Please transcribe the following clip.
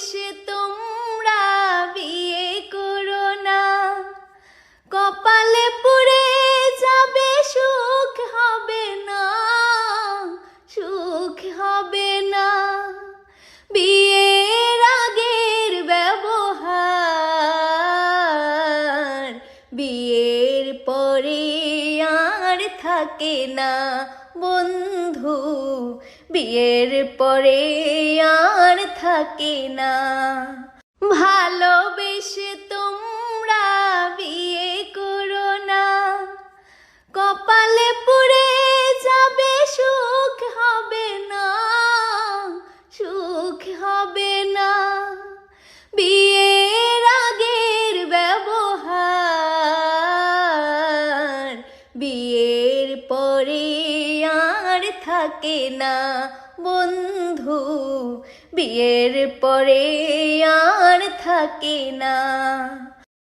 ভালোবেসে তোমরা বিয়ে করো না, কপালে পুড়ে যাবে, সুখ হবে না, সুখ হবে না। বিয়ের আগের ব্যবহার বিয়ের পরে আর থাকে না বন্ধু, বিয়ের পরে আর থাকে না। ভালোবেসে তোমরা বিয়ে করো না, কপালে পুড়ে যাবে, সুখ হবে না, সুখ হবে না। বিয়ের আগের ব্যবহার বিয়ের পরে আর থাকে না বন্ধু, বিয়ের পরে আর থাকে না।